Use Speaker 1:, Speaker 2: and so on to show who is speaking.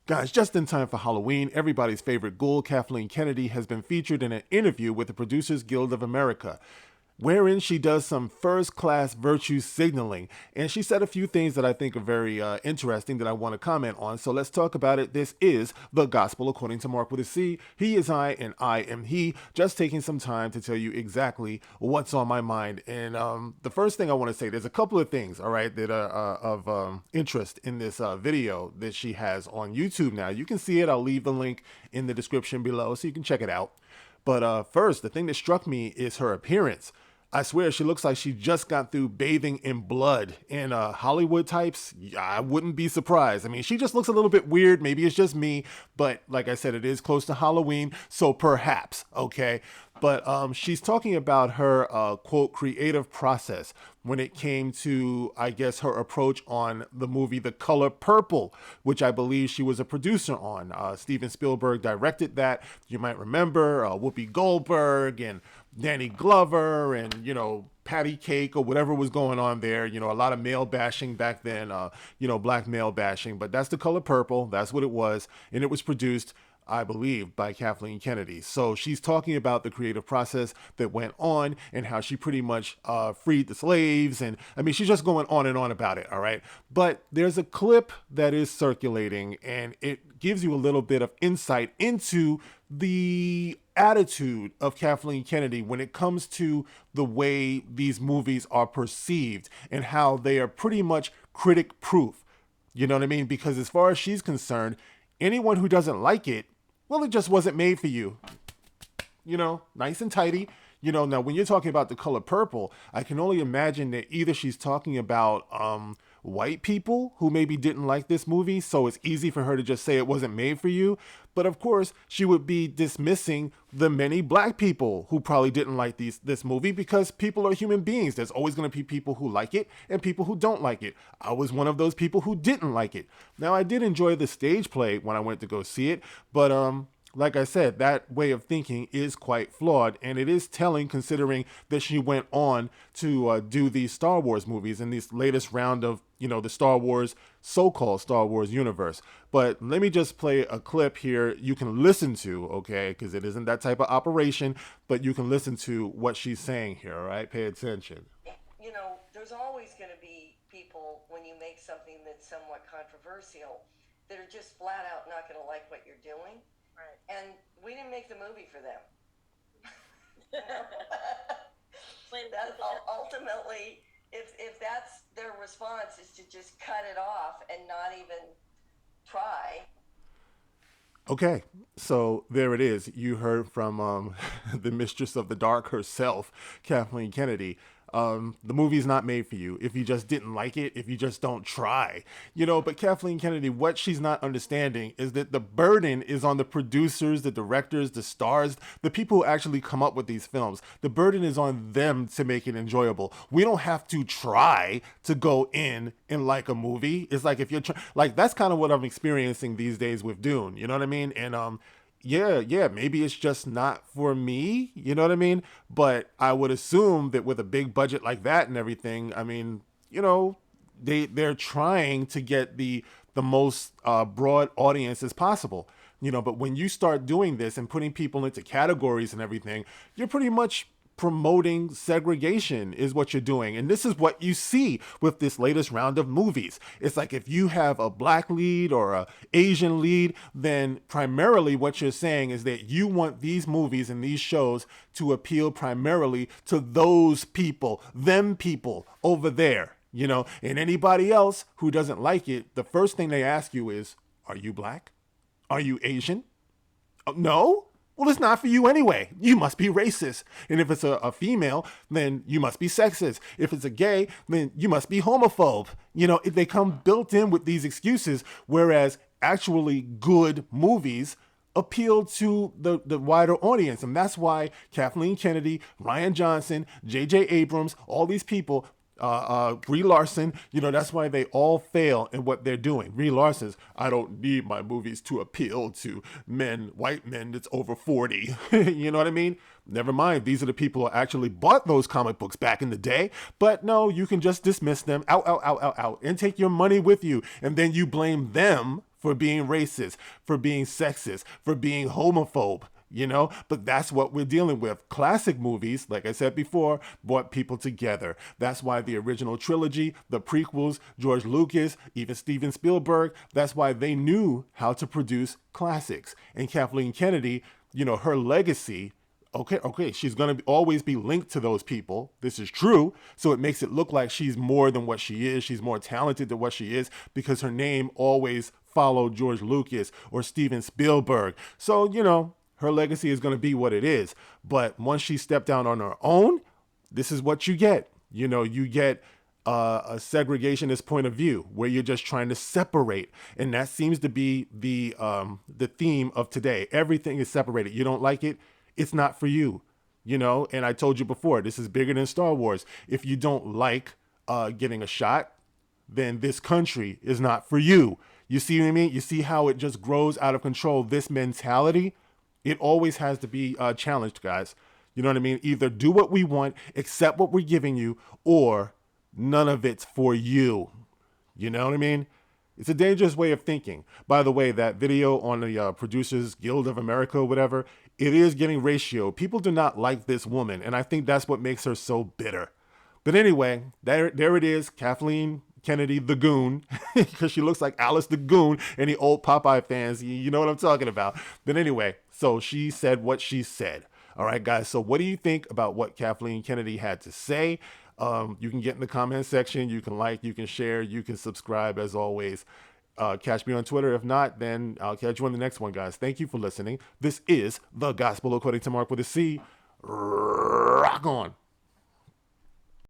Speaker 1: Guys, just in time for Halloween, everybody's favorite ghoul, Kathleen Kennedy, has been featured in an interview with the Producers Guild of America, wherein she does some first-class virtue signaling. And she said a few things that I think are very interesting that I want to comment on. So let's talk about it. This is The Gospel According to Mark with a C. He is I, and I am he. Just taking some time to tell you exactly what's on my mind. And the first thing I want to say, there's a couple of things, all right, that are of interest in this video that she has on YouTube now. You can see it. I'll leave the link in the description below so you can check it out. But first, the thing that struck me is her appearance. I swear she looks like she just got through bathing in blood. And Hollywood types, I wouldn't be surprised. I mean, she just looks a little bit weird. Maybe it's just me. But like I said, it is close to Halloween. So perhaps, okay? But she's talking about her, quote, creative process when it came to, I guess, her approach on the movie The Color Purple, which I believe she was a producer on. Steven Spielberg directed that. You might remember Whoopi Goldberg and Danny Glover and, you know, Patty Cake or whatever was going on there. You know, a lot of male bashing back then, you know, black male bashing. But that's The Color Purple. That's what it was. And it was produced, I believe, by Kathleen Kennedy. So she's talking about the creative process that went on and how she pretty much freed the slaves. And I mean, she's just going on and on about it. All right. But there's a clip that is circulating and it gives you a little bit of insight into the attitude of Kathleen Kennedy when it comes to the way these movies are perceived and how they are pretty much critic proof. You know what I mean? Because as far as she's concerned, anyone who doesn't like it, well, it just wasn't made for you. You know, nice and tidy. You know, now when you're talking about The Color Purple, I can only imagine that either she's talking about white people who maybe didn't like this movie, so it's easy for her to just say it wasn't made for you. But of course, she would be dismissing the many black people who probably didn't like this movie, because people are human beings. There's always going to be people who like it and people who don't like it. I was one of those people who didn't like it. Now, I did enjoy the stage play when I went to go see it, but like I said, that way of thinking is quite flawed, and it is telling considering that she went on to do these Star Wars movies in this latest round of, you know, the Star Wars, so-called Star Wars universe. But let me just play a clip here you can listen to, okay, because it isn't that type of operation, but you can listen to what she's saying here, all right? Pay attention.
Speaker 2: You know, there's always going to be people, when you make something that's somewhat controversial, that are just flat out not going to like what you're doing. Right. And we didn't make the movie for them. That's ultimately, if that's their response, is to just cut it off and not even try.
Speaker 1: Okay, so there it is. You heard from the mistress of the dark herself, Kathleen Kennedy. The movie's not made for you if you just didn't like it, if you just don't try. You know, but Kathleen Kennedy, what she's not understanding is that the burden is on the producers, the directors, the stars, the people who actually come up with these films. The burden is on them to make it enjoyable. We don't have to try to go in and like a movie. It's like if you're like, that's kind of what I'm experiencing these days with Dune. You know what I mean? And yeah, maybe it's just not for me, you know what I mean? But I would assume that with a big budget like that and everything, I mean, you know, they're trying to get the most broad audience as possible, you know. But when you start doing this and putting people into categories and everything, you're pretty much promoting segregation is what you're doing. And this is what you see with this latest round of movies. It's like if you have a black lead or a Asian lead, then primarily what you're saying is that you want these movies and these shows to appeal primarily to those people, them people over there, you know. And anybody else who doesn't like it, the first thing they ask you is, are you black? Are you Asian? Oh, no? Well, it's not for you anyway. You must be racist. And if it's a female, then you must be sexist. If it's a gay, then you must be homophobe. You know, they come built in with these excuses, whereas actually good movies appeal to the wider audience. And that's why Kathleen Kennedy, Ryan Johnson, J.J. Abrams, all these people, Brie Larson, you know, that's why they all fail in what they're doing. Brie Larson's, I don't need my movies to appeal to men, white men that's over 40. You know what I mean? Never mind, these are the people who actually bought those comic books back in the day. But no, you can just dismiss them, out, and take your money with you. And then you blame them for being racist, for being sexist, for being homophobe, you know? But that's what we're dealing with. Classic movies, like I said before, brought people together. That's why the original trilogy, the prequels, George Lucas, even Steven Spielberg, that's why they knew how to produce classics. And Kathleen Kennedy, you know, her legacy, okay, she's going to always be linked to those people. This is true. So it makes it look like she's more than what she is. She's more talented than what she is because her name always followed George Lucas or Steven Spielberg. So, you know, her legacy is going to be what it is. But once she stepped down on her own, this is what you get. You know, you get a segregationist point of view where you're just trying to separate. And that seems to be the theme of today. Everything is separated. You don't like it, it's not for you, you know? And I told you before, this is bigger than Star Wars. If you don't like getting a shot, then this country is not for you. You see what I mean? You see how it just grows out of control, this mentality? It always has to be challenged, guys. You know what I mean? Either do what we want, accept what we're giving you, or none of it's for you. You know what I mean? It's a dangerous way of thinking. By the way, that video on the Producers Guild of America, whatever, it is getting ratio. People do not like this woman, and I think that's what makes her so bitter. But anyway, there it is, Kathleen Kennedy the Goon, because she looks like Alice the Goon. Any old Popeye fans, you know what I'm talking about. But anyway, so she said what she said. All right, guys, so what do you think about what Kathleen Kennedy had to say? You can get in the comment section. You can like, you can share, you can subscribe as always. Catch me on Twitter. If not, then I'll catch you on the next one, guys. Thank you for listening. This is The Gospel According to Mark with a C. Rock on.